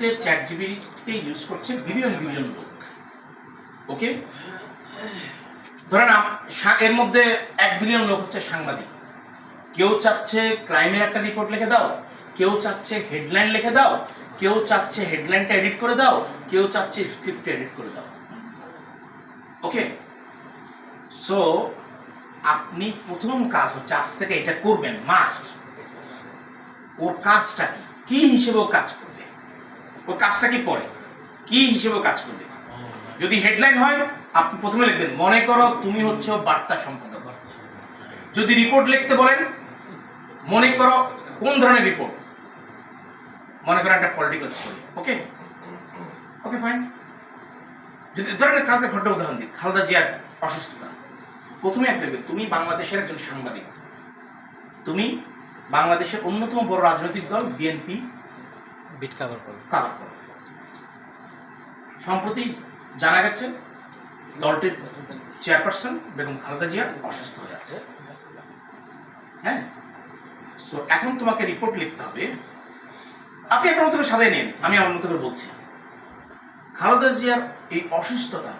মুহূর্তে chat জিপিটিকে use করছে billion billion লোক। ওকে, ধরেন এর মধ্যে 1 বিলিয়ন লোক হচ্ছে সাংবাদিক। কেউ চাচ্ছে ক্রাইমের একটা রিপোর্ট লিখে দাও, কেউ চাচ্ছে হেডলাইন লিখে দাও, কেউ চাচ্ছে হেডলাইনটা এডিট করে দাও, কেউ চাচ্ছে স্ক্রিপ্ট এডিট করে দাও। ওকে, সো আপনি প্রথম কাজ হচ্ছে আজ থেকে এটা করবেন, মাস্ট। ওর কাজটা কি, কি হিসেবে ও কাজ করবে, ওর কাজটা কি পড়ে, কি হিসেবে কাজ করবে। যদি হেডলাইন হয় আপনি প্রথমে লিখবেন, মনে করো তুমি হচ্ছে বার্তা সম্পাদক। যদি রিপোর্ট লিখতে বলেন, মনে করো কোন ধরনের রিপোর্ট, মনে করো একটা পলিটিক্যাল স্টোরি। ওকে ওকে ফাইন। যদি ধরেন কালকে ঘটনা উদাহরণ দিই, খালেদা জিয়ার অসুস্থতা, প্রথমে এক লিখবে তুমি বাংলাদেশের একজন সাংবাদিক, তুমি বাংলাদেশের অন্যতম বড় রাজনৈতিক দল বিএনপি কভার করো। সম্প্রতি জানা গেছে দলটির চেয়ারপারসন বেগম খালেদা জিয়া অসুস্থ হয়ে আছে। হ্যাঁ, সো এখন তোমাকে রিপোর্ট লিখতে হবে। আপনি আপনার মতো করে সাজাই নিন, আমি আমার মতো করে বলছি। খালেদা জিয়ার এই অসুস্থতা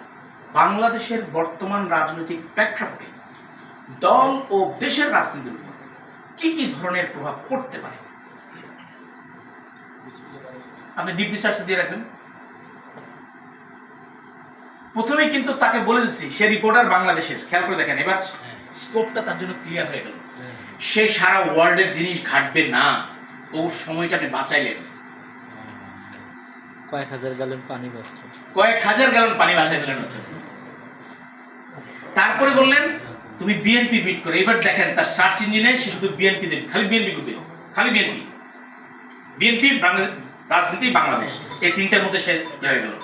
বাংলাদেশের বর্তমান রাজনৈতিক প্রেক্ষাপটে দল ও দেশের রাজনীতির উপর কি কি ধরনের প্রভাব পড়তে পারে আপনি ডিপ রিসার্চ দিয়ে রাখবেন। প্রথমেই কিন্তু তাকে বলে দিচ্ছি সে রিপোর্টার বাংলাদেশের, খেয়াল করে দেখেন, এবার স্কোপটা তার জন্য ক্লিয়ার হয়ে গেল। সে সারা ওয়ার্ল্ডের জিনিস ঘাটবে না, ওর সময়টা আপনি বাঁচাইলেন। কয়েক হাজার গ্যালন পানি বাঁচল, কয়েক হাজার গ্যালন পানি বাঁচাই দিলেন হচ্ছে। তারপরে বললেন তুমি বিএনপি বিট করে। এবার দেখেন তার সার্চ ইঞ্জিনে সে শুধু বিএনপি দেবে, খালি বিএনপি করবে, খালি বিএনপি, বিএনপি রাজনীতি বাংলাদেশ, এই তিনটার মধ্যে সে হয়ে গেল।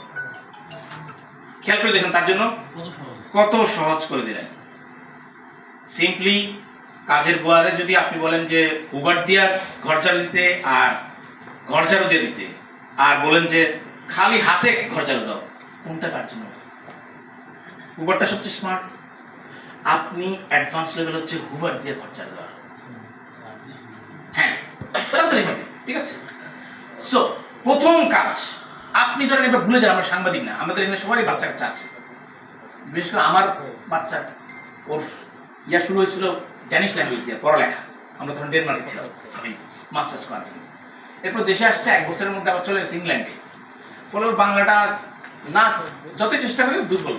খেয়াল করে দেখেন তার জন্য কত সহজ করে দিলেন। সিম্পলি কাজের বুয়ারে যদি আপনি বলেন যে উবার দিয়া ঘর ঝাড়ু দিতে আর ঘর ঝাড়ু দিয়ে দিতে, আর বলেন যে খালি হাতে ঘর ঝাড়ু দাও, কোনটা কার জন্য? উবারটা সবচেয়ে স্মার্ট। আপনি অ্যাডভান্স লেভেল হচ্ছে হুবার দিয়ে ঘর ঝাড়ু দেওয়া। হ্যাঁ, তাড়াতাড়ি হবে, ঠিক আছে। সো প্রথম কাজ, আপনি ধরেন এবার ভুলে যান আমরা সাংবাদিক না, আমাদের এখানে সবারই বাচ্চা কাচ্চা আছে। বিশেষ করে আমার বাচ্চা, ওর ইয়া শুরু হয়েছিল ড্যানিশ ল্যাঙ্গুয়েজ দিয়ে পড়ালেখা। আমরা তখন ডেনমার্কে ছিলাম, আমি মাস্টার্স করার জন্য। এরপর দেশে আসছে, 1 বছরের মধ্যে আবার চলে গেছে ইংল্যান্ডে। ফলে ওর বাংলাটা না, যতই চেষ্টা করি দুর্বল।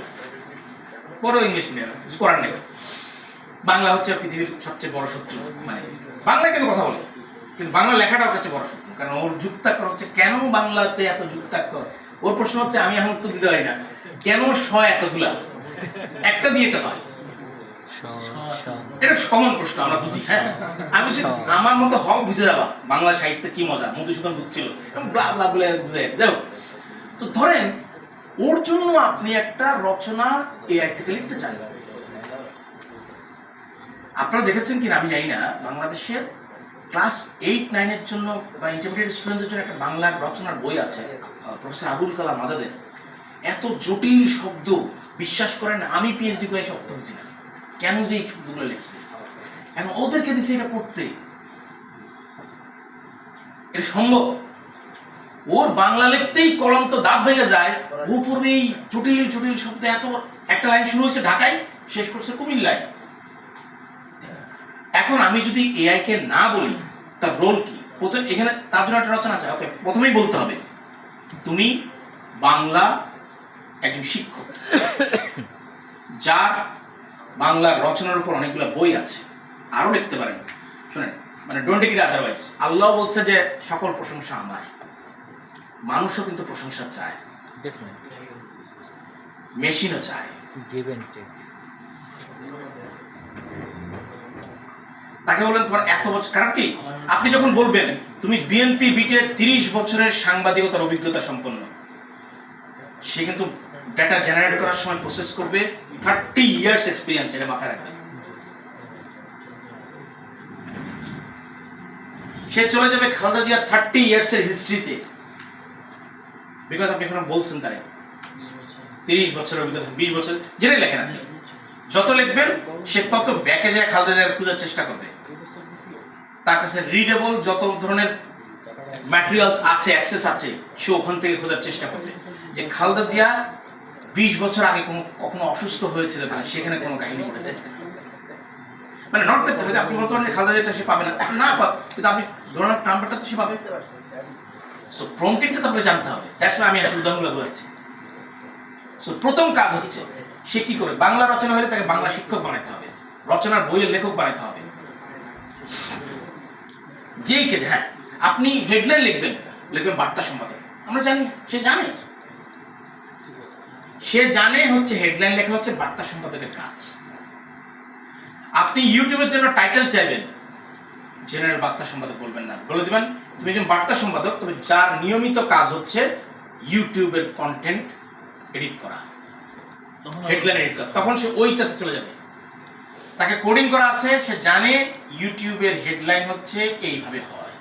পরও ইংলিশ মিডিয়াম, কিছু করার নেই। বাংলা হচ্ছে পৃথিবীর সবচেয়ে বড় শত্রু, মানে বাংলায় কিন্তু কথা বলে, কিন্তু বাংলা লেখাটা ওর কাছে বড় শত্রু। কারণ ওর যুক্তাক্ষর হচ্ছে, কেন বাংলাতে এত যুক্তাক্ষর? ওর প্রশ্ন হচ্ছে, আমি এখন উত্তর দিতে পারি না, কেন স এতগুলা, একটা দিয়ে তো হয়। এটা কমন প্রশ্ন, আমরা বুঝি। হ্যাঁ, আমি আমার মতো হক বুঝে যাবা বাংলা সাহিত্যের কি মজা, মধুসূদন বুঝছিল ব্লা ব্লা বলে বুঝে যাও। তো ধরেন ওর জন্য আপনি একটা রচনা এআই থেকে লিখতে চান। আপনারা দেখেছেন কিনা আমি জানি না, বাংলাদেশের ক্লাস 8-9 এর জন্য বা ইন্টারমিডিয়েট স্টুডেন্টদের জন্য একটা বাংলা রচনার বই আছে, প্রফেসর আবুল কালাম আজাদের। এত জটিল শব্দ, বিশ্বাস করেন আমি পিএইচডি করে শব্দ বুঝি না, কেন যে এই শব্দগুলো লিখছে। এখন ওদেরকে দিচ্ছে এটা পড়তে, এটা সম্ভব? ওর বাংলা লিখতেই কলম তো দাঁত ভেঙে যায়, ও পূর্বে এই জটিল জটিল শব্দ, এত একটা লাইন শুরু হয়েছে ঢাকায়, শেষ করছে কুমিল্লায়। এখন আমি যদি এআই কে না বলি তার রোল কি, প্রথমে এখানে তার জন্য একটা রচনা আছে। ওকে, প্রথমেই বলতে হবে তুমি বাংলা একজন শিক্ষক, যার বাংলার রচনার উপর অনেকগুলো বই আছে, আরো লিখতে পারেন। শুনেন, মানে ডোন্ট টেক ইট আদারওয়াইজ। আল্লাহ বলছে যে সকল প্রশংসা আমার। মানুষও কিন্তু প্রশংসা চায়, মেশিনও চায়। তাকে বললেন তোমার এত বছর, কারণ কি আপনি যখন বলবেন তুমি বিএনপি বিটে 30 বছরের সাংবাদিকতার অভিজ্ঞতা সম্পন্ন, সে কিন্তু ডেটা জেনারেট করার সময় প্রসেস করবে 30 ইয়ার্স এক্সপিরিয়েন্স, এটা মাথায় রাখবেন। সে চলে যাবে খালেদা জিয়ার 30 ইয়ার্সের হিস্ট্রিতে, বিকজ আপনি এখন বলছেন তারে 30 বছরের অভিজ্ঞতা, 20 বছর, যেটাই লেখেন আপনি, যত লিখবেন সে তত ব্যাকে যায় খালেদা জিয়ার খোঁজার চেষ্টা করবে। তার কাছে রিডেবল যত ধরনের ম্যাটেরিয়ালস আছে, অ্যাক্সেস আছে, সে ওখান থেকে খোঁজার চেষ্টা করবে যে খালেদা জিয়া 20 বছর আগে কখনো অসুস্থ হয়েছিল কিনা, সেখানে কোনো কাহিনী ঘটেছে কিনা। মানে নট দেখতে হবে আপনি বলতে পারেন যে খালেদা জিয়াটা সে পাবে না পাবে, কিন্তু আপনি ডোনাল্ড ট্রাম্পটা তো সে পাবে। সো প্রম্পটিংটা তো আপনাকে জানতে হবে। দ্যাটস আমি আসলে উদাহরণগুলো বলছি। সো প্রথম কাজ হচ্ছে সে কি করে, বাংলা রচনা হলে তাকে বাংলা শিক্ষক বানাতে হবে, রচনার বইয়ের লেখক বানাতে হবে। যেই কেজে হ্যাঁ আপনি হেডলাইন লিখবেন বার্তা সম্পাদক, আমরা জানি সে জানে হচ্ছে হেডলাইন লেখা হচ্ছে বার্তা সম্পাদকের কাজ। আপনি ইউটিউবের জন্য টাইটেল চাইবেন, জেনারেল বার্তা সম্পাদক বলবেন না, বলে দেবেন তুমি একজন বার্তা সম্পাদক, তবে যার নিয়মিত কাজ হচ্ছে ইউটিউবের কন্টেন্ট এডিট করা, হেডলাইন এডিট করা, তখন সে ওইটাতে চলে যাবে। তাকে কোডিং করা আছে, সে জানে ইউটিউবের হেডলাইন হচ্ছে এইভাবে হয়।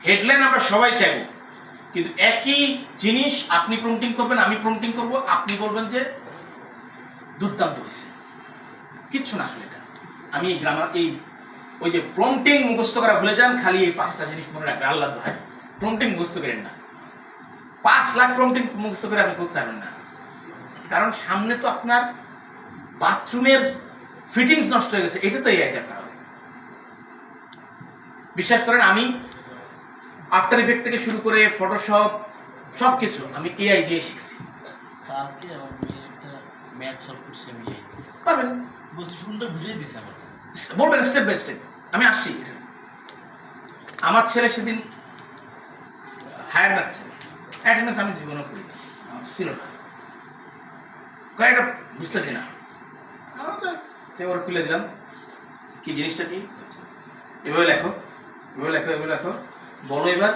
হেডলাইন আমরা সবাই চাইবো, কিন্তু একই জিনিস আপনি প্রম্পটিং করবেন, আমি প্রম্পটিং করব, আপনি বলবেন যে দুর্দান্ত হয়েছে, কিচ্ছু না আসলে এটা। আমি গ্রামার ওই যে প্রম্পটিং মুখস্থ করা ভুলে যান, খালি এই 5টা জিনিস মনে রাখবেন, আল্লাহ দোহাই প্রম্পটিং মুখস্থ করেন না। 5 লাখ প্রম্পটিং মুখস্থ করে আপনি করতে পারবেন না, কারণ সামনে তো আপনার বাথরুমের ফিটিংস নষ্ট হয়ে গেছে, এটা তো এআই দেখা হবে। বিশ্বাস করেন আমি আফটার ইফেক্ট থেকে শুরু করে ফটোশপ সব কিছু আমি এআই দিয়ে শিখছি। কালকে আমার মেয়ে একটা ম্যাথ সলভ করছে, আমি পারবেন বলতে সুন্দর বুঝিয়ে দিছে আমাকে, বলবেন স্টেপ বাই স্টেপ। আমি আসছি, আমার ছেলে সেদিন হায়ার ম্যাথ ছিল, অ্যাটেন্ডেন্স আমি জীবনে করি ছিল না, কয়েকটা বুঝতেছি না, ওরা খুলে দিলাম কি জিনিসটা কি, এভাবে লেখো, এভাবে লেখো, এভাবে লেখো, বলো এবার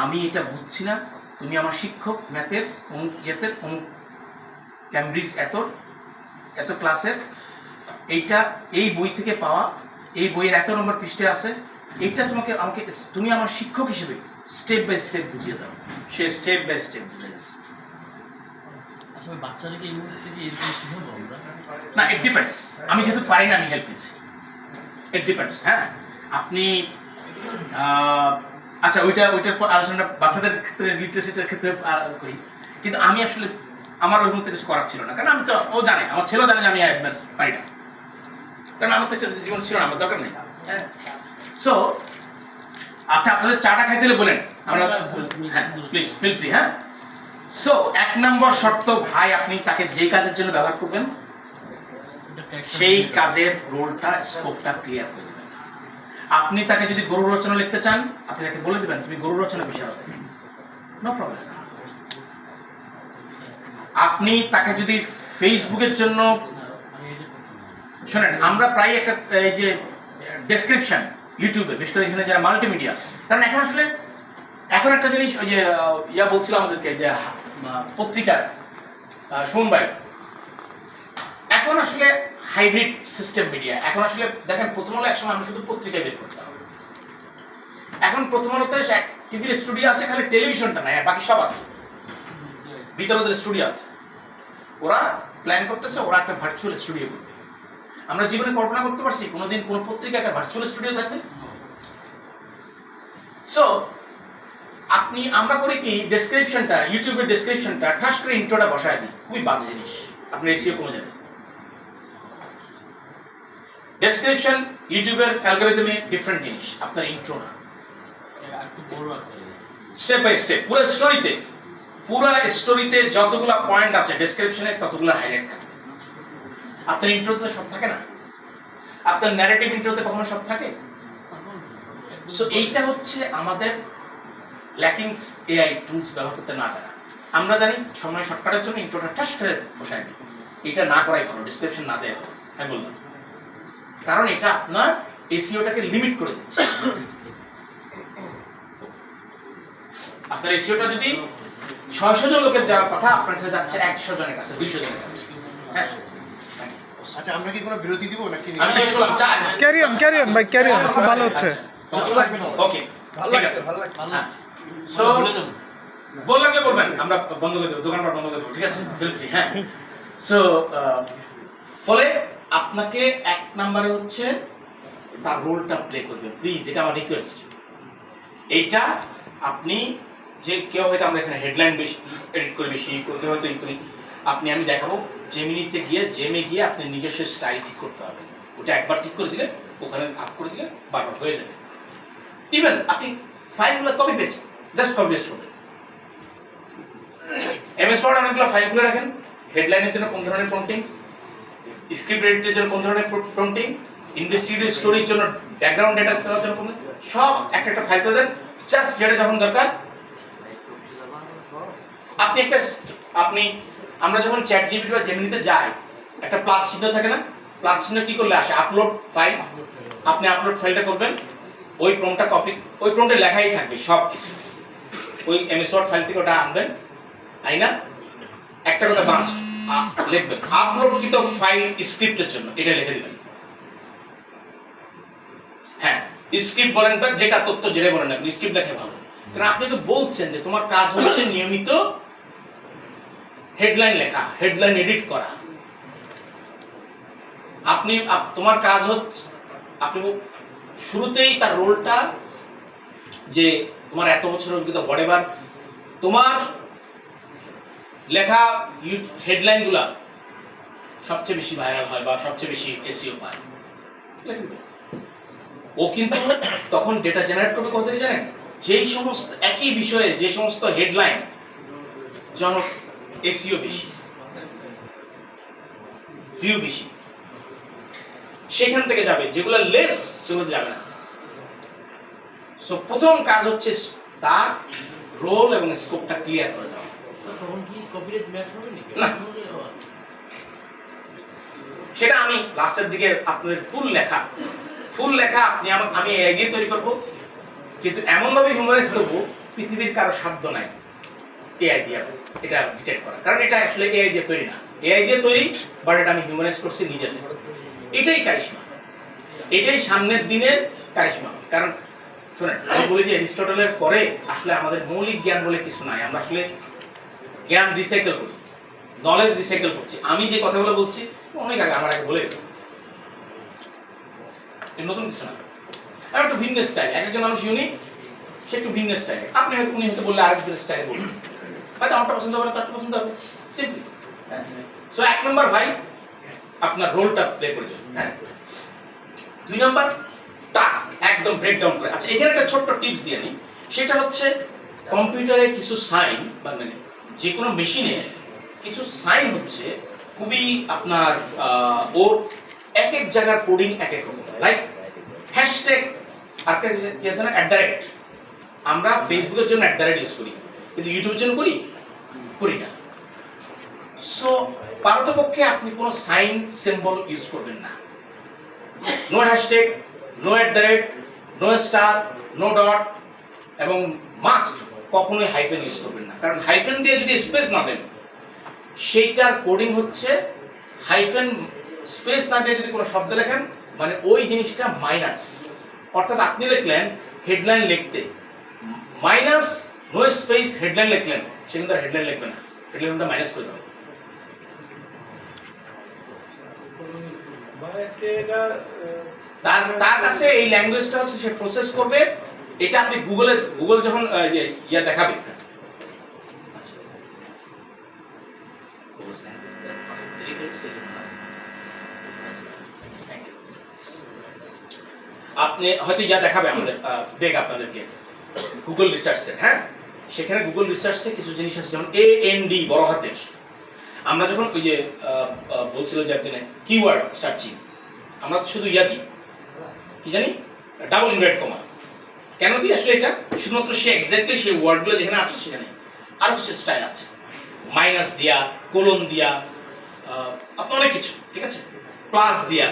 আমি এটা বুঝছি না, তুমি আমার শিক্ষক ম্যাথের অমুক ইয়েতের অমুক ক্যামব্রিজ এত ক্লাসের, এইটা এই বই থেকে পাওয়া, এই বইয়ের এত নম্বর পৃষ্ঠে আছে, এইটা আমাকে তুমি আমার শিক্ষক হিসেবে স্টেপ বাই স্টেপ বুঝিয়ে দাও। সে স্টেপ বাই স্টেপ বুঝে গেছে। আসলে বাচ্চাদেরকে এই মুহূর্তে থেকে এরকম শিখাবো আমরা না, ইট ডিপেন্ডস, আমি যেহেতু পারি না আমি হেল্প নিচ্ছি, ইট ডিপেন্ডস। হ্যাঁ আপনি আচ্ছা ওইটার পর আলোচনাটা বাচ্চাদের ক্ষেত্রে লিটারেসিটার ক্ষেত্রে করি, কিন্তু আমি আসলে আমার ওই মুহূর্তে কিছু করার ছিল না, কারণ আমি তো ও জানে, আমার ছেলেও জানে যে আমি পারি না, কারণ আমার তো জীবন ছিল না, আমার দরকার নেই। হ্যাঁ সো আচ্ছা আপনাদের চাটা খাইতে হলে বলেন, আমরা হ্যাঁ প্লিজ ফিল ফ্রি। হ্যাঁ সো 1 নম্বর শর্ত ভাই, আপনি তাকে যে কাজের জন্য ব্যবহার করবেন সেই কাজের রোলটা স্কোপটা ক্লিয়ার করবেন। আপনি তাকে যদি গরু রচনা লিখতে চান, আপনি তাকে বলে দেবেন তুমি গরু রচনা বিষয়, নো প্রবলেম। আপনি তাকে যদি ফেসবুকের জন্য শোনেন, আমরা প্রায় একটা এই যে ডেসক্রিপশন ইউটিউবে, বিশেষ করে এখানে যারা মাল্টিমিডিয়া, কারণ এখন একটা জিনিস ওই যে বলছিল আমাদেরকে যে পত্রিকার শুনুন ভাই, এখন আসলে হাইব্রিড সিস্টেম মিডিয়া। এখন আসলে দেখেন প্রথম আলো একসময় আমরা শুধু পত্রিকায় বের করতাম, এখন প্রথম আলোতে টিভির স্টুডিও আছে, খালি টেলিভিশনটা নাই, বাকি সব আছে, ভিতরে ওদের স্টুডিও আছে, ওরা প্ল্যান করতেছে ওরা একটা ভার্চুয়াল স্টুডিও করবে। আমরা জীবনে কল্পনা করতে পারছি কোনোদিন কোনো পত্রিকা একটা ভার্চুয়াল স্টুডিও থাকবে? সো আমরা করি কি, ডেসক্রিপশনটা ইউটিউবের ডেসক্রিপশনটা ঠাস করে ইন্ট্রোটা বসায় দিই, খুবই বাজে জিনিস, আপনার এসিও কমে যাবে। ডেসক্রিপশন ইউটিউবের অ্যালগরিদমে ডিফারেন্ট জিনিস, আপনার ইন্ট্রো না। একটু বড় আকারে স্টেপ বাই স্টেপ পুরো স্টোরিতে যতগুলো পয়েন্ট আছে ডেসক্রিপশনে ততগুলো হাইলাইট থাকে। আপনার ইন্ট্রোতে সব থাকে না, আপনার ন্যারেটিভ ইন্ট্রোতে কখনো সব থাকে। সো এইটা হচ্ছে আমাদের ল্যাকিংস, এআই টুলস ব্যবহার করতে না জানা। আমরা জানি সময় শর্টকাটের জন্য ইন্ট্রোটা ঠাস করে বসায় দিই, এটা না করাই ভালো, ডিসক্রিপশন না দেওয়া ভালো। আমি বললাম কারণ এটা আপনার এসইওটাকে লিমিট করে দিচ্ছে। আপনার এসইওটা যদি 600 জন লোকের যাওয়ার কথা, আপনার কাছে যাচ্ছে 100 জনের কাছে, 200 জনের কাছে। হ্যাঁ আচ্ছা, আমরা কি কোনো বিরতি দিব নাকি? আমি জিজ্ঞেস করলাম চা ক্যারি অন ভাই, ক্যারি অন, খুব ভালো হচ্ছে। ওকে ঠিক আছে। সো বললে বলবেন, আমরা বন্ধ করে দেবো, দোকানপাট বন্ধ করে দেবো, ঠিক আছে? হ্যাঁ সো ফলে আপনাকে 1 নম্বরে হচ্ছে তার রোলটা প্লে করে দেবেন প্লিজ, এটা আমার রিকোয়েস্ট। এইটা আপনি যে কেউ হয়তো আমরা এখানে হেডলাইন বেশি এডিট করে বেশি করতে হয়তো এই করি, আমি দেখাবো জেমিনিতে গিয়ে আপনি নিজস্ব স্টাইল ঠিক করতে হবে। ওটা একবার ঠিক করে দিলে, ওখানে আপ করে দিলে বারবার হয়ে যাবে। ইভেন আপনি ফাইলগুলো copy paste, just copy paste করবেন। এমএস ওয়ার্ড অনেকগুলো ফাইল খুলে রাখেন, হেডলাইনের জন্য কোন ধরনের প্রম্পটিং, স্ক্রিপ্ট এডিটের জন্য কোন ধরনের প্রম্পটিং, ইনভেস্টিগেটিভ স্টোরির জন্য ব্যাকগ্রাউন্ড ডেটা দেওয়ার জন্য কোন, সব একটা ফাইল করে দেন। জাস্ট যেটা যখন দরকার আমরা যখন চ্যাট জিপিটি বা জেমিনিতে যাই, একটা প্লাস চিহ্ন থাকে না, প্লাস চিহ্ন কি করলে আসে? Upload file. আপনি আপলোড ফাইলটা করবেন, ওই প্রম্পটটা কপি, ওই প্রম্পটে লেখাই থাকবে সব কিছু, ওই এমএস ওয়ার্ড ফাইল থেকে ওটা আনবেন, আইনা একটা কথা বাঁচ লিখবেন, আপলোডকৃত ফাইল স্ক্রিপ্টের জন্য এটা লিখে দিবেন। হ্যাঁ, স্ক্রিপ্ট বলেন বা যেটা তথ্য যেটা বলেন না, স্ক্রিপ্ট লেখে ভালো। কারণ আপনি তো বলছেন যে তোমার কাজ হচ্ছে নিয়মিত হেডলাইন লেখা, হেডলাইন এডিট করা। তোমার কাজ হচ্ছে, আপনি শুরুতেই তার রোলটা যে তোমার এত বছরের অভিজ্ঞতা হোয়াটএভার, তোমার লেখা হেডলাইনগুলা সবচেয়ে বেশি ভাইরাল হয় বা সবচেয়ে বেশি এসইও পায়, ও কিন্তু তখন ডেটা জেনারেট করবে কত থেকে জানেন? যেই সমস্ত একই বিষয়ে যে সমস্ত হেডলাইন জনক এসইও বেশি, ভিউ বেশি, সেখান থেকে যাবে। যেগুলো লেস সেগুলো যাবে না। সো প্রথম কাজ হচ্ছে তার রোল এবং স্কোপটা ক্লিয়ার করে দেওয়া। তখন কি কপিরাইট ম্যাচ হবে নাকি? না, সেটা আমি লাস্টের দিকে আপনাদের ফুল লেখা আমি এআই দিয়ে তৈরি করব, কিন্তু এমন ভাবে হিউম্যানাইজ করব পৃথিবীর কারো সাধ্য নাই এআই দিয়ে এটা ডিটেক্ট করা। কারণ এটা আসলে এআই দিয়ে তৈরি না, এআই দিয়ে তৈরি, বাট এটা আমি হিউম্যানাইজ করছি নিজের। এটাই কারিশমা, এটাই সামনের দিনের কারিশমা। কারণ শোনেন, আমি বলি যে অ্যারিস্টটলের পরে আসলে আমাদের মৌলিক জ্ঞান বলে কিছু নাই। আমরা আসলে জ্ঞান রিসাইকেল করি, নলেজ রিসাইকেল করছি। আমি যে কথাগুলো বলছি অনেক আগে আমার আগে বলে গেছি, নতুন কিছু না। আর একটু ভিন্ন স্টাইল, একজন মানুষ ইউনিক, সে একটু ভিন্ন স্টাইল। আপনি হয়তো উনি হয়তো বললে আরেকজনের স্টাইল বলবেন, হয়তো আমারটা পছন্দ হবে না, তারটা পছন্দ হবে, সিম্পলি। সো 1 নম্বর ভাই আপনার রোলটা প্লে করে যাবেন। হ্যাঁ, 2 নম্বর টাস্ক একদম ব্রেকডাউন করে। আচ্ছা, এখানে একটা ছোট্ট টিপস দিয়ে নিই, সেটা হচ্ছে কম্পিউটারে কিছু সাইন বা যে কোনো মেশিনে কিছু সাইন হচ্ছে খুবই আপনার ওর এক এক জায়গার কোডিং এক এক রকম। লাইক হ্যাশট্যাগ আর কি আছে না, @, আমরা ফেসবুকের জন্য @ ইউজ করি, কিন্তু ইউটিউবের জন্য করি না। সো পারতপক্ষে আপনি কোনো সাইন সিম্বল ইউজ করবেন না। No hashtag, no @, no star, no dot, এবং মাস্ট কখনোই হাইফেন ইউজ করবেন না। কারণ হাইফেন দিয়ে যদি স্পেস না দেন, সেইটার কোডিং হচ্ছে হাইফেন স্পেস না দিয়ে যদি কোনো শব্দ লেখেন, মানে ওই জিনিসটা মাইনাস। অর্থাৎ আপনি লিখলেন হেডলাইন লিখতে মাইনাস নো স্পেস হেডলাইন লিখলেন, সে কিন্তু হেডলাইন লিখবে না, হেডলাইনটা মাইনাস করে দেবে। তার কাছে এই ল্যাঙ্গুয়েজটা হচ্ছে সে প্রসেস করবে। এটা আপনি গুগল যখন যে ইয়া দেখাবে, আপনি হয়তো ইয়া দেখাবে আমাদের বেগ আপনাদেরকে গুগল রিসার্চে। হ্যাঁ, সেখানে গুগল রিসার্চে কিছু জিনিস আছে, যেমন AND বড় হাতের। আমরা যখন ওই যে বলছিল যে আপনি কিওয়ার্ড সার্চিং, আমরা তো শুধু ইয়া দিই, কি জানি, ডাবল ইনভার্টেড কমা। কেন দিই আসলে এটা? শুধুমাত্র সে এক্স্যাক্টলি সেই ওয়ার্ডগুলো যেখানে আছে সেখানে আরো কিছু স্টাইল আছে, মাইনাস দিয়া, কোলন দিয়া, আপনার অনেক কিছু, ঠিক আছে, প্লাস দিয়া।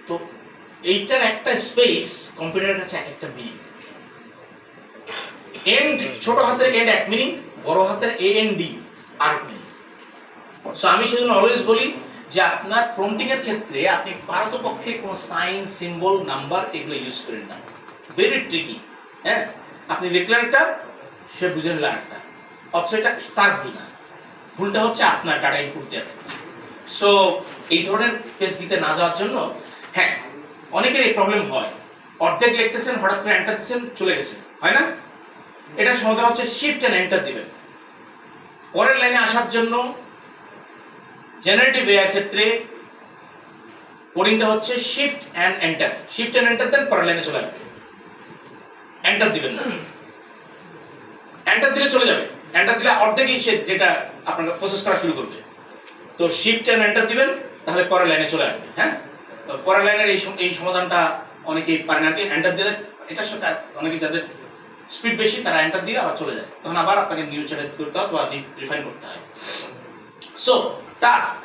তো এইটার একটা স্পেস কম্পিউটারের কাছে এক একটা মিনিং। এন্ড, ছোট হাতের এন্ড এক মিনিং, বড় হাতের AND আরেক মিনিং। সো আমি সেজন্য অলওয়েজ বলি যে আপনার প্রম্পটিং এর ক্ষেত্রে আপনি পারতপক্ষে কোনো সাইন, সিম্বল, নাম্বার এগুলো ইউজ করেন না। Very tricky. হ্যাঁ, আপনি লিখলেন একটা, সে বুঝে নিল একটা, অথচ এটা তার ভুল না, ভুলটা হচ্ছে আপনার ডাটা ইনপুট দেওয়ার। সো এই ধরনের পেজ দিতে না যাওয়ার জন্য, হ্যাঁ, অনেকের এই প্রবলেম হয় অর্ধেক লিখতেছেন, হঠাৎ করে এন্টার দিচ্ছেন, চলে গেছে, হয় না? এটা সমাধান হচ্ছে শিফট এন্ড এন্টার দিবেন। পরের লাইনে আসার জন্য জেনারেটিভ এর ক্ষেত্রে কোডিংটা হচ্ছে shift and enter. Shift and enter then, পরের লাইনে চলে আসবে। এন্টার দিবেন না, এন্টার দিলে চলে যাবে। এন্টার দিলে অর্ধেকই সে যেটা আপনাকে প্রসেস করা শুরু করবে। তো শিফট এন্ড এন্টার দিবেন, তাহলে পরের লাইনে চলে আসবে। হ্যাঁ, তো পরের লাইনের এই সমাধানটা অনেকেই পারে না। এন্টার দিলে এটার সাথে অনেকে যাদের স্পিড বেশি তারা এন্টার দিয়ে আবার চলে যায়, তখন আবার আপনাকে নিউ চ্যানেল করতে হয় বা রিফাইন করতে হয়। সো টাস্ক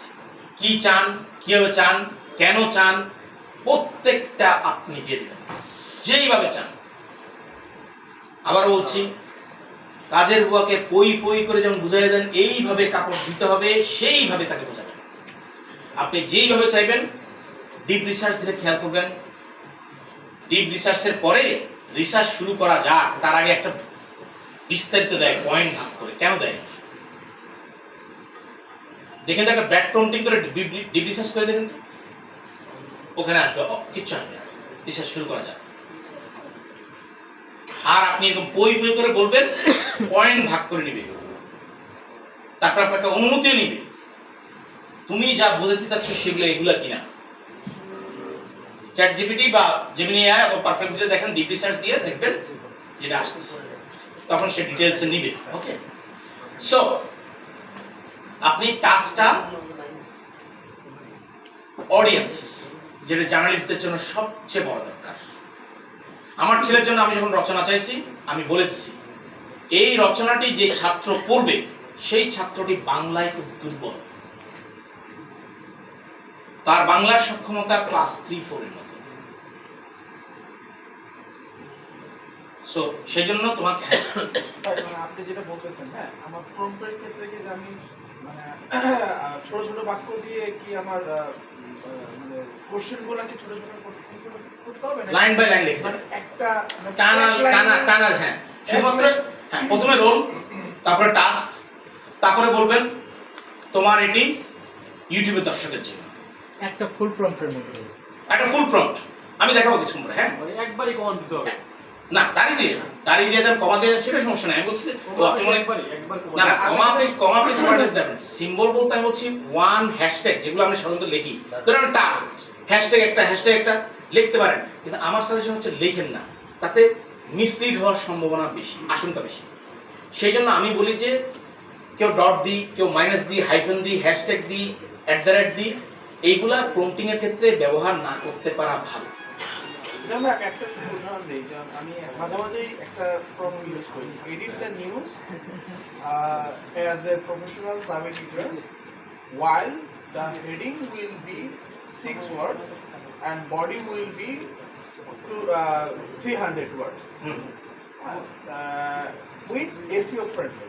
কি চান, কিভাবে চান, কেন চান, প্রত্যেকটা আপনি দিয়ে দেবেন যেইভাবে চান। আবার বলছি, কাজের বুয়াকে পই পই করে যেমন বুঝাই দেন, এইভাবে কাপড় দিতে হবে, সেইভাবে তাকে বোঝাবেন। আপনি যেইভাবে চাইবেন, ডিপ রিসার্চ দিলে খেয়াল করবেন। ডিপ রিসার্চের পরে রিসার্চ শুরু করা যাক, তার আগে একটা বিস্তারিত দেয়, পয়েন্ট ভাগ করে। কেন দেয় দেখেন তো, একটা ব্যাড প্রম্পটিং করে ডিপ রিসার্চ করে দেখেন তো, ওখানে আসবে কিচ্ছু আসবে না, রিসার্চ শুরু করা যাক। আর আপনি এরকম বই বই করে বলবেন, পয়েন্ট ভাগ করে নিবে, তারপর আপনাকে অনুমতিও নিবে, তুমি যা বোঝাতে চাচ্ছ সেগুলো এগুলা কিনা। চ্যাট জিপিটি বা জেমিনি এআই অথবা পারফেক্ট দিয়ে দেখেন, ডিপ রিসার্চ দিয়ে দেখবেন যেটা আসতেছে, তখন সে ডিটেলসে নিবে। ওকে, সো আপনি টাস্কটা অডিয়েন্স, যেটা জার্নালিস্টদের জন্য সবচেয়ে বড় দরকার। আমার ছেলের জন্য আমি যখন রচনা চাইছি, আমি বলে দিচ্ছি এই রচনাটি যে ছাত্র পড়বে সেই ছাত্রটি বাংলায় খুব দুর্বল, তার বাংলার সক্ষমতা ক্লাস 3-4 এর মতো। সো সেই জন্য তোমাকে আপনি যেটা বলতেছেন, হ্যাঁ, আমার প্রম্পটের ক্ষেত্রে কি আমি মানে ছোট ছোট বাক্য দিয়ে কি আমার মানে কোশ্চেনগুলোকে ছোট ছোট করতে হবে না, লাইন বাই লাইন লিখে মানে একটা টানা টানা টানা। হ্যাঁ, শুধুমাত্র হ্যাঁ, প্রথমে রোল, তারপরে টাস্ক, তারপরে বলবেন তোমার এটি ইউটিউবের দর্শকের জন্য। একটা ফুল প্রম্পটের মধ্যে একটা ফুল প্রম্পট আমি দেখাবো কিছু পরে। হ্যাঁ, একবারই কমান দিতে হবে। না দাঁড়িয়ে দিয়ে যান, কমা দিয়ে সেটা সমস্যা নাই। আমি বলছি তো আপনি মনে একবার না না, কমা আপনি স্মার্ট দেবেন। সিম্বল বলতে আমি বলছি ওয়ান হ্যাশট্যাগ, যেগুলো আমরা সাধারণত লিখি। ধরেন টাস্ক, হ্যাশট্যাগ একটা লিখতে পারেন, কিন্তু আমার সাজেশন হচ্ছে লেখেন না, তাতে মিসলিড হওয়ার সম্ভাবনা বেশি, আশঙ্কা বেশি। সেই জন্য আমি বলি যে কেউ ডট দিই, কেউ মাইনাস দিই, হাইফেন দিই, হ্যাশট্যাগ দিই, @ দিই, এইগুলা প্রম্পটিং এর ক্ষেত্রে ব্যবহার না করতে পারা ভালো। আমরা একটা উদাহরণ দিই, যে আমি মাঝে মাঝেই একটা প্রম্পট ইউজ করি, edit the news as a professional sub editor while the heading will be 6 words and body will be 300 words with SEO friendly.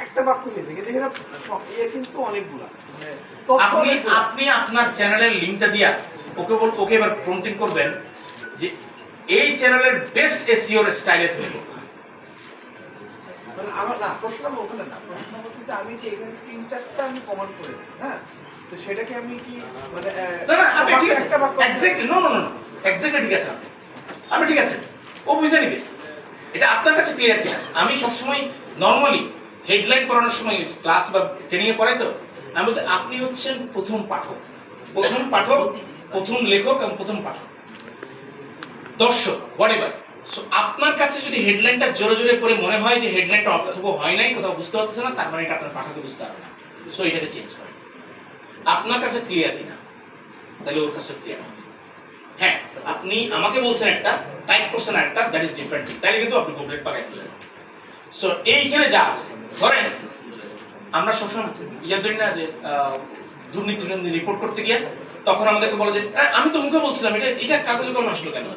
একটা বাক্য দিয়ে দেখে দেখে ইয়ে কিন্তু অনেকগুলা, মানে আপনি আপনার চ্যানেলের লিংকটা দিয়া ওকে এবার প্রম্পটিং করবেন যে এই চ্যানেলের বেস্ট এসইওর স্টাইলে তুমি করবে। মানে আমার না প্রশ্ন ওখানে না, প্রশ্ন হচ্ছে যে আমি যে এখানে 3-4টা আমি কমান্ড করেছি, হ্যাঁ, তো সেটাকে আমি কি মানে না আপনি ঠিক আছে, একটা বাক্য এক্স্যাক্টলি নো এক্স্যাক্টলি ঠিক আছে, আপনি ঠিক আছে, ও বুঝে নিবে। এটা আপনার কাছে ক্লিয়ার কিনা। আমি সবসময় নর্মালি হেডলাইন পড়ানোর সময় ক্লাস বা ট্রেনিং এ পড়াই, তো আমি বলছি আপনি হচ্ছেন প্রথম পাঠক, প্রথম লেখক এবং প্রথম পাঠক, দর্শক, হোয়াটএভার। সো আপনার কাছে যদি হেডলাইনটা জোরে জোরে করে মনে হয় যে হেডলাইনটা অর্থবহ হয় নাই, কোথাও বুঝতে পারতেছে না, তার মানে এটা আপনার পাঠকে বুঝতে পারবে না। সো এটাকে চেঞ্জ করেন, আপনার কাছে ক্লিয়ার কিনা, তাহলে ওর কাছে ক্লিয়ার হবে। হ্যাঁ, আপনি আমাকে বলছেন একটা, টাইপ করছেন একটা, দ্যাট ইজ ডিফারেন্ট, তাহলে কিন্তু আপনি কমপ্লিট পাকাই দিলেন। সো এইখানে যা আছে, ধরেন আমরা সবসময় ইয়ে ধরি না যে দুর্নীতি রিপোর্ট করতে গিয়ে তখন আমাদেরকে বলে যে আমি তো মুখে বলছিলাম, এটা কাগজে কলমে আসলো কেন?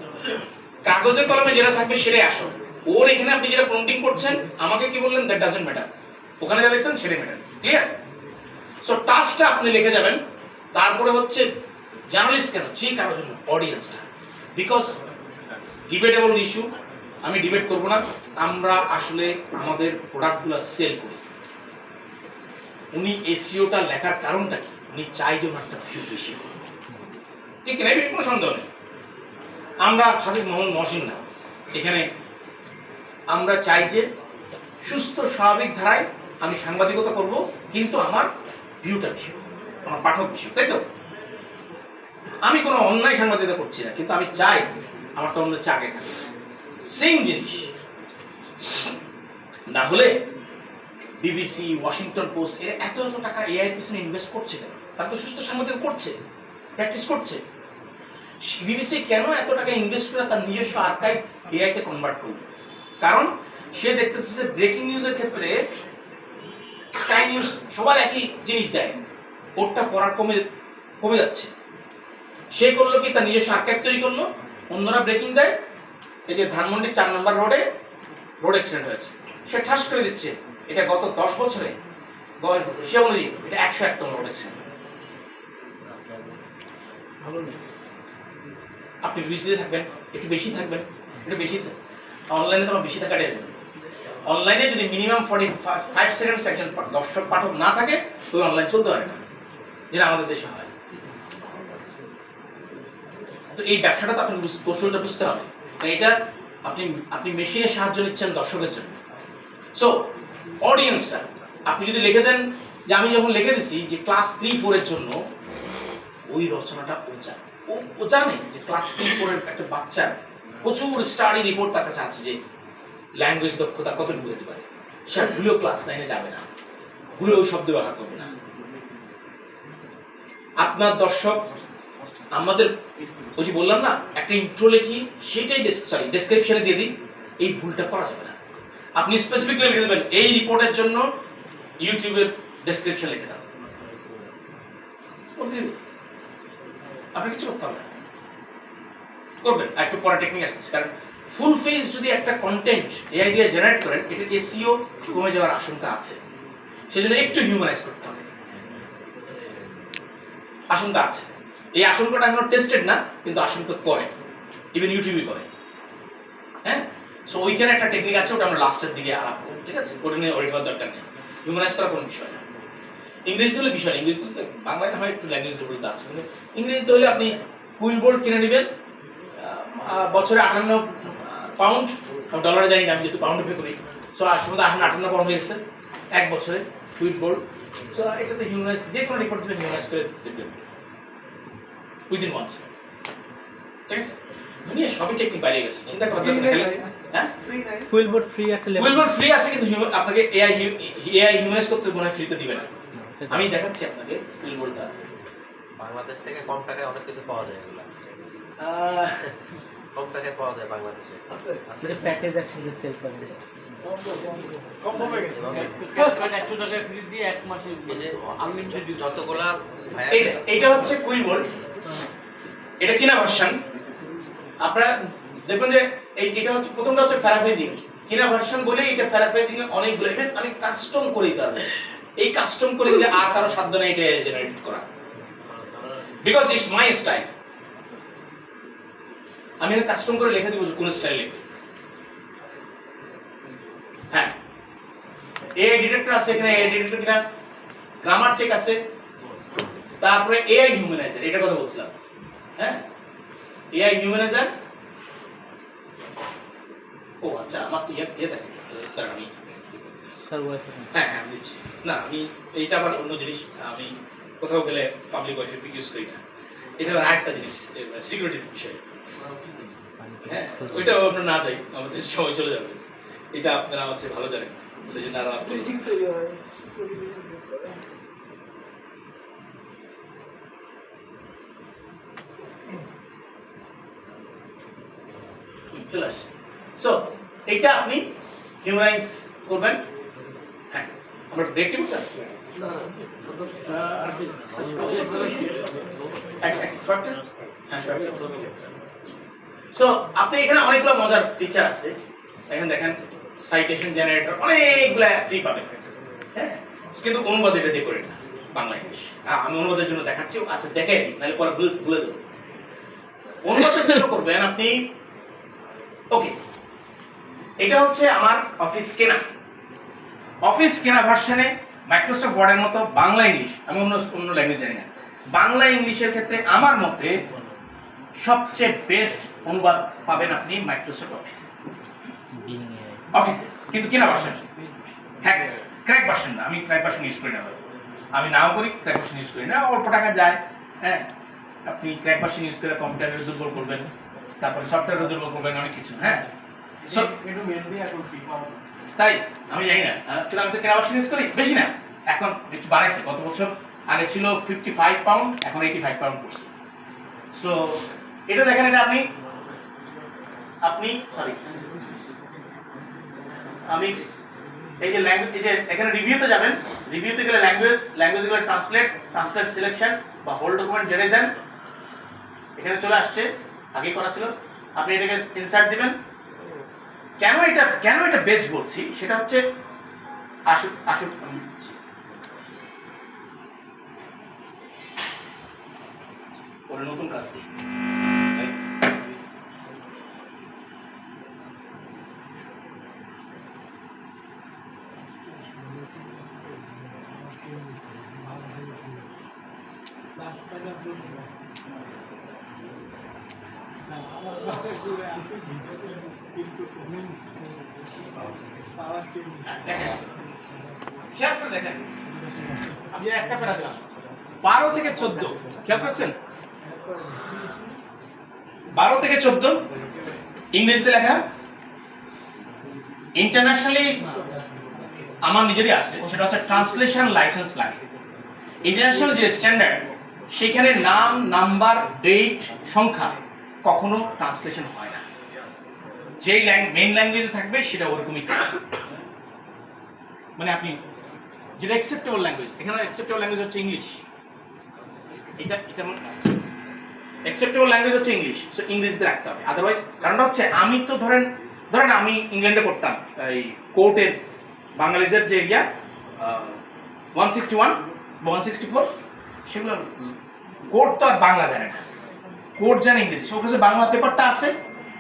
কাগজের কলমে যেটা থাকবে সেটাই আসো। ওর এখানে আপনি যেটা প্রম্পটিং করছেন, আমাকে কি বললেন, দ্যাট ডাজন্ট ম্যাটার, ওখানে যা লিখছেন সেটাই ম্যাটার। ক্লিয়ার? সো টাস্কটা আপনি লিখে যাবেন। তারপরে হচ্ছে জার্নালিস্ট কেন, যে কারোর জন্য অডিয়েন্সটা, বিকজ ডিবেটেবল ইস্যু, আমি ডিবেট করব না, আমরা আসলে আমাদের প্রোডাক্টগুলো সেল করি। উনি এসইওটা লেখার কারণটা কি, উনি চাই যে ওনারটা ভিউ বেশি, ঠিক না? এই বিষয়ে কোনো সন্দেহ নেই। আমরা হাজির মোহাম্মদ মহসিন না, এখানে আমরা চাই যে সুস্থ স্বাভাবিক ধারায় আমি সাংবাদিকতা করব, কিন্তু আমার ভিউটা বেশি, আমার পাঠক বেশি, তাই তো? আমি কোনো অন্যায় সাংবাদিকতা করছি না, কিন্তু আমি চাই আমার তো অন্য চাকে থাকে সেম জিনিস। না হলে বিবিসি, ওয়াশিংটন পোস্ট এরা এত এত টাকা এআই পিছনে ইনভেস্ট করছে কেন? তারা তো সুস্থ সাংবাদিকতা করছে, প্র্যাকটিস করছে। বিবিসি কেন এত টাকা ইনভেস্ট করে তার নিজস্ব আর্কাইভ এআইতে কনভার্ট করবে? কারণ সে দেখতেছে যে ব্রেকিং নিউজের ক্ষেত্রে স্কাই নিউজ সবার একই জিনিস দেয়, ওরটা পড়ার কমে যাচ্ছে। সে করলো কি, তার নিজস্ব আর্কাইভ তৈরি করলো, অন্যরা ব্রেকিং দেয়। এই যে ধানমন্ডির 4 নম্বর রোডে রোড অ্যাক্সিডেন্ট হয়েছে, সে ঠাস করে দিচ্ছে এটা গত 10 বছরে সে অনুযায়ী এটা 101তম রোড অ্যাক্সিডেন্ট। ভালো নেই। আপনি বিবিসিতে থাকবেন, একটু বেশি থাকবেন, একটু বেশি অনলাইনে তোমার বেশি থাকাটাই যাবে। অনলাইনে যদি মিনিমাম 45 সেকেন্ডস একজন দর্শক পাঠক না থাকে, ওই অনলাইন চলতে পারে না, যেটা আমাদের দেশে হয়। তো এই ব্যবসাটা তো আপনি কৌশলটা বুঝতে হবে। এটা আপনি মেশিনের সাহায্য নিচ্ছেন দর্শকের জন্য। সো অডিয়েন্সটা আপনি যদি লিখে দেন যে আমি যখন লিখে দিছি যে ক্লাস 3-4 এর জন্য, ওই রচনাটা ও জানে যে ক্লাস 3-4 এর একটা বাচ্চার প্রচুর স্টাডি রিপোর্ট তার কাছে আছে যে ল্যাঙ্গুয়েজ দক্ষতা কতটুকু হতে পারে। সে ভুলেও ক্লাস 9-এ যাবে না, ভুলেও ওই শব্দ ব্যবহার করবে না। আপনার দর্শক আমাদের ওই যে বললাম না, একটা ইন্ট্রো লিখি, সেটাই ডেসক্রিপশনে দিয়ে দিই, এই ভুলটা করা যাবে না। আপনি স্পেসিফিকলি লিখে দেবেন এই রিপোর্টের জন্য ইউটিউবের ডেসক্রিপশন লিখে দাও, আপনি কিছু করতে হবে না, করবেন। একটু পরে টেকনিক আসতেছে, কারণ ফুল ফেজ যদি একটা কন্টেন্ট এআই দিয়ে জেনারেট করেন, এটার এসইও কমে যাওয়ার আশঙ্কা আছে, সেজন্য একটু হিউম্যানাইজ করতে হবে, আশঙ্কা আছে। এই আশঙ্কাটা এখনো টেস্টেড না, কিন্তু আশঙ্কা করে, ইভেন ইউটিউবই করে। হ্যাঁ, সো ওইখানে একটা টেকনিক আছে, ওটা আমরা লাস্টের দিকে আলাপ করব, ঠিক আছে? ওটা নিয়ে ওরি হওয়ার দরকার নেই, হিউম্যানাইজ করা কোনো বিষয় না। ইংরেজিতে হলে বিষয়, ইংরেজিতে বাংলাটা হয় একটু ল্যাঙ্গুয়েজ বলতে আছে, কিন্তু ইংরেজিতে হলে আপনি হুইলবোর্ড কিনে নেবেন, বছরে 58 পাউন্ড, ডলারে জানি না, আমি যেহেতু পাউন্ডে পে করি, সো আসলে 58 পাউন্ড হয়ে গেছে এক বছরে হুইলবোর্ড। সো এটাতে হিউম্যানাইজ, যে কোনো রিপোর্ট দিলে হিউম্যানাইজ করে দেবেন উইদিন ওয়ান সেকেন্ড, ঠিক আছে? দুনিয়া সবই টেকনিক বাইরে গেছে, চিন্তা করতে হবে। হ্যাঁ, হুইলবোর্ড ফ্রি একটা লেভেল। হুইলবোর্ড ফ্রি আছে, কিন্তু আপনাকে এআই হিউম্যানাইজ করতে মনে হয় ফ্রিতে দিবে না। আমি দেখাচ্ছি আপনাকে হুইলবোর্ডটা। বাংলাদেশ থেকে কম টাকায় অনেক কিছু পাওয়া যায়, এগুলো কম টাকায় পাওয়া যায় বাংলাদেশে। সেটা প্যাকেজ একসাথে সেল করে দেয়। কম হবে গেছে। 100 টাকা ফ্রি দিয়ে 1 মাসে এই যে আনলিমিটেড ইউজ। যতগুলা এইটা হচ্ছে হুইলবোর্ড, এটা কিনা ভার্সন। আপনারা দেখুন যে এটা হচ্ছে প্রথমটা হচ্ছে প্যারাফ্রেজিং, কিনা ভার্সন বলে এটা প্যারাফ্রেজিং এ অনেকগুলো ইভেন আমি কাস্টম করে দিতে পারবো। এই কাস্টম করে দিলে আর কারো সাধ্য নেই এটা জেনারেট করা, বিকজ ইটস মাই স্টাইল। আমি এটা কাস্টম করে লিখে দিব কোন স্টাইলে। হ্যাঁ, এআই ডিটেক্টর আছে এখানে, এআই ডিটেক্টর কিনা গ্রামার চেক আছে, তারপরে এআই হিউম্যানাইজার, এটা কথা বলছিলাম। হ্যাঁ, এআই হিউম্যানাইজার। ও আচ্ছা, আমার তো ইয়ে দেখে, কারণ আমি হ্যাঁ আমি দিচ্ছি না, আমি এইটা আবার অন্য জিনিস, আমি কোথাও গেলে পাবলিক ওয়াইফাই ইউজ করি না, এটা আরেকটা জিনিস, সিকিউরিটির বিষয়। হ্যাঁ, ওইটাও আপনার না যাই, আমাদের সময় চলে যাবে, এটা আপনারা হচ্ছে ভালো জানেন, সেই জন্য আরো আপনি চলে আসছে। সো এইটা আপনি হিউম্যানাইজ করবেন। হ্যাঁ, আমরা ব্রেক নিব স্যার। সো আপনি এখানে অনেকগুলো মজার ফিচার আছে, এখানে দেখেন সাইটেশন জেনারেটর, অনেকগুলো ফ্রি পাবেন। হ্যাঁ, কিন্তু অনুবাদ এটা দিয়ে করি না, বাংলা ইংলিশ। আমি অনুবাদের জন্য দেখাচ্ছি, আচ্ছা দেখে দিই, নাহলে পরে ভুলে দেবো। অনুবাদের জন্য করবেন আপনি, ওকে, এটা হচ্ছে আমার অফিস কেনা ভার্সনে মাইক্রোসফট ওয়ার্ডের মতো বাংলা ইংলিশ, আমি অন্য ল্যাঙ্গুয়েজ জানি না, বাংলা ইংলিশের ক্ষেত্রে আমার মতে সবচেয়ে বেস্ট অনুবাদ পাবেন আপনি মাইক্রোসফট অফিসে, বিং অফিসে, কিন্তু কেনা ভার্সন, হ্যাঁ ক্র্যাক ভার্সন না। আমি ক্র্যাক ভার্সন ইউজ করি না, আমি নাও করি, ক্র্যাক ভার্সন ইউজ করি না, অল্প টাকা যায়। হ্যাঁ, আপনি ক্র্যাক ভার্সন ইউজ করে কম্পিউটারের দুর্বল করবেন, তারপরে সফটওয়্যারের দুর্বল করবেন, অনেক কিছু। হ্যাঁ, কিন্তু মেনলি এখন ফ্রি পাওয়া তাই আমি জানি না, কিন্তু আমি তো ক্র্যাক ভার্সন ইউজ করি, বেশি না, এখন একটু বাড়াইছে। গত বছর আগে ছিল 55 পাউন্ড, এখন 85 পাউন্ড করছে। সো এটা দেখেন, এটা আপনি সরি, আমি এই যে ল্যাঙ্গুয়েজ, এই যে এখানে রিভিউতে যাবেন, রিভিউতে গেলে ল্যাঙ্গুয়েজগুলো ট্রান্সলেট সিলেকশন বা হোল ডকুমেন্ট যেটাই দেন, এখানে চলে আসছে, আগে করা ছিল। আপনি এটাকে ইনসার্ট দিবেন। কেন এটা বেস্ট বলছি সেটা হচ্ছে, আসুক আমি বলছি। পরে নতুন কাজ দিই। খেয়াল করে দেখেন, আমি একটা প্যারা দিলাম 12 থেকে 14, খেয়াল করছেন 12 থেকে 14 ইংরেজিতে লেখা। ইন্টারন্যাশনালি আমার নিজেরই আছে, সেটা হচ্ছে ট্রান্সলেশন লাইসেন্স লাগে। ইন্টারন্যাশনাল যে স্ট্যান্ডার্ড, সেখানে নাম, নাম্বার, ডেট, সংখ্যা কখনো ট্রান্সলেশন হয় না। যেই মেইন ল্যাঙ্গুয়েজে থাকবে সেটা ওরকমই থাকবে। মানে আপনি যেটা অ্যাকসেপ্টেবল ল্যাঙ্গুয়েজ, এখানে অ্যাকসেপ্টেবল ল্যাঙ্গুয়েজ হচ্ছে ইংলিশ, এটা অ্যাকসেপ্টেবল ল্যাঙ্গুয়েজ হচ্ছে ইংলিশ, সো ইংরেজিতে রাখতে হবে। আদারওয়াইজ কারণটা হচ্ছে, আমি তো ধরেন আমি ইংল্যান্ডে করতাম, এই কোর্টের বাঙালিদের যে এরিয়া 161 বা 164, সেগুলো কোর্ট তো আর বাংলা জানে না, কোর্ট জানে ইংরেজি। সে কাছে বাংলা পেপারটা আছে,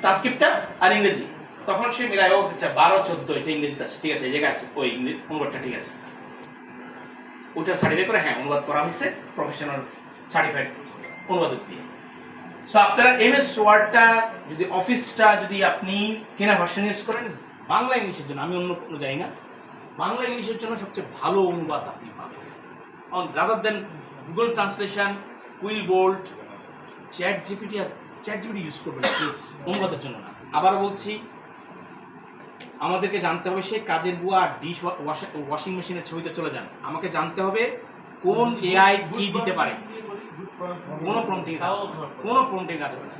ট্রান্সক্রিপ্টটা আর ইংরেজি, তখন সে মিলায়, ও আচ্ছা 12-14 এটা ইংরেজিতে আছে, ঠিক আছে, এই জায়গায় আছে, ওই অনুবাদটা ঠিক আছে, ওইটা সার্টিফাই করে, হ্যাঁ অনুবাদ করা হয়েছে প্রফেশনাল সার্টিফাইড অনুবাদক দিয়ে। সো আপনারা এমএস ওয়ার্ডটা যদি, অফিসটা যদি আপনি কেনা ভার্সন ইউজ করেন, বাংলা ইংলিশের জন্য, আমি অন্য কোনো জানি না, বাংলা ইংলিশের জন্য সবচেয়ে ভালো অনুবাদ আপনি পাবেন, rather than Google translation, Quillbot, chat GPT use করবেন প্লিজ, অনুবাদের জন্য না। আবার বলছি, আমাদেরকে জানতে হবে, সে কাজের বুয়া আর ডিশ ওয়াশিং মেশিনের ছবিতে চলে যান, আমাকে জানতে হবে কোন এআই কি দিতে পারে। কোনো প্রম্পটিং কাজ হবে না,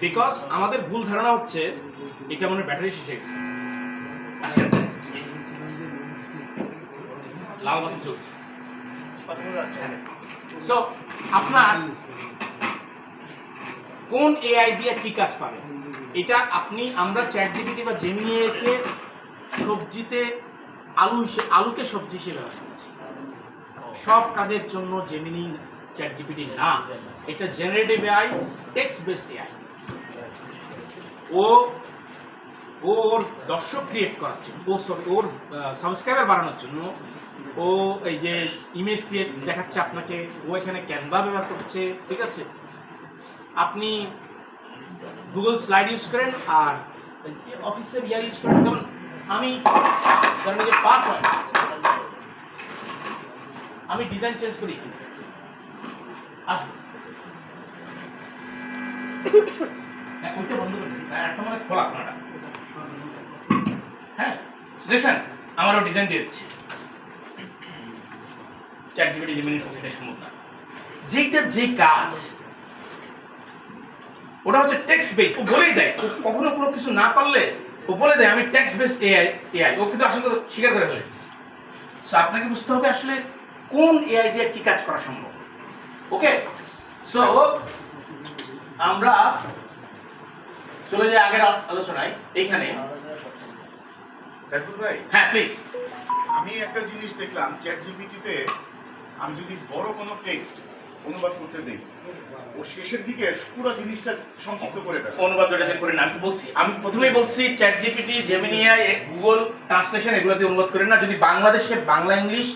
বিকজ আমাদের ভুল ধারণা হচ্ছে এটা মনে ব্যাটারি শেষ হয়ে গেছে। আসেন, লাল বাতি চলছে। সো আপনার কোন এআই দিয়ে কি কাজ পাবে, এটা আমরা চ্যাট জিপিটি বা জেমিনিকে সবজিতে আলুকে সবজি হিসেবে ব্যবহার করছি। সব কাজের জন্য জেমিনি, চ্যাট জিপিটি না, এটা generative AI, text based AI. ওর দর্শক ক্রিয়েট করার জন্য, ওর সাবস্ক্রাইবার বাড়ানোর জন্য, ও এই যে ইমেজ ক্রিয়েট দেখাচ্ছে আপনাকে, ও এখানে ক্যানভা ব্যবহার করছে, ঠিক আছে। আপনি গুগল স্লাইড ইউজ করেন আর অফিসের ইয়া ইউজ করেন, যেমন আমি ধরেন যে পাওয়ারপয়েন্ট, আমি ডিজাইন চেঞ্জ করি, ওইটা বন্ধ করে দিন, একটা মানে খোলা আপনারা, হ্যাঁ দেখছেন, আমারও ডিজাইন দিয়ে দিচ্ছি, চ্যাট জিপিটি জেমিনির পক্ষে সম্ভব না। যেটা যে কাজ, ওটা হচ্ছে টেক্সট বেস, ও বলেই দেয়, ও কখনো কোনো কিছু না পারলে ও বলে দেয় আমি টেক্সট বেস এআই, ও কিন্তু আসলে স্বীকার করে ফেলে। সো আপনাকে বুঝতে হবে আসলে কোন এআই দিয়ে কি কাজ করা সম্ভব। ওকে, সো আমরা চলে যাই আগের আলোচনায়। এইখানে সাইফুল ভাই, হ্যাঁ প্লিজ, আমি একটা জিনিস দেখলাম চ্যাট জিপিটিতে, আমি যদি বড় কোনো টেক্সট অনুবাদ করতে দেই, ও শেষের দিকে পুরো জিনিসটা সংক্ষিপ্ত করে দেয়। অনুবাদ ওটাতে করে না, আমি প্রথমেই বলছি chat GPT, Gemini AI, Google translation এগুলো দিয়ে অনুবাদ করেন না। যদি বাংলাদেশে বাংলা ইংলিশ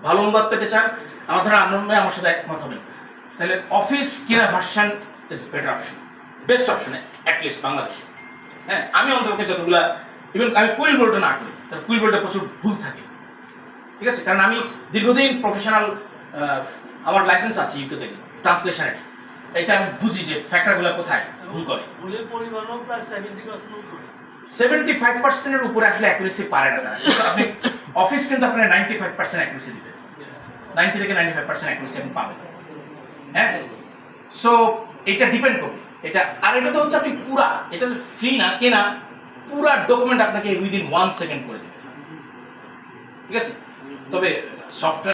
ভালো অনুবাদ পেতে চান, আমার সাথে একমত হবেন, তাহলে অফিস কেনা version is better option. Best option at least বাংলাদেশে। হ্যাঁ, আমি অন্তপক্ষে যতগুলা ইভেন আমি কুইল বোল্টও না করি, কারণ কুইল বোল্টে প্রচুর ভুল থাকে, ঠিক আছে, কারণ আমি দীর্ঘদিন প্রফেশনাল আমার লাইসেন্স আছে ইউকে থেকে ট্রান্সলেশনের, এটা আমি বুঝি যে ফ্যাক্টরগুলো কোথায় ভুল করে। ভুলের পরিমাণও প্রায় 70% উপরে। 75%-এর উপরে আসলে অ্যাকুরেসি পারে না তারা। কিন্তু আপনি অফিস কিন্তু আপনার 95% অ্যাকুরেসি দিবে, 90 থেকে 95% অ্যাকুরেসি আপনি পাবেন। হ্যাঁ, সো এটা ডিপেন্ড করবে এটা। আর এটা তো হচ্ছে আপনি পুরা, এটা তো ফ্রি না, কেনা পুরা ডকুমেন্ট আপনাকে উইদিন 1 সেকেন্ড করে দেবে, ঠিক আছে। তবে সফটওয়্যার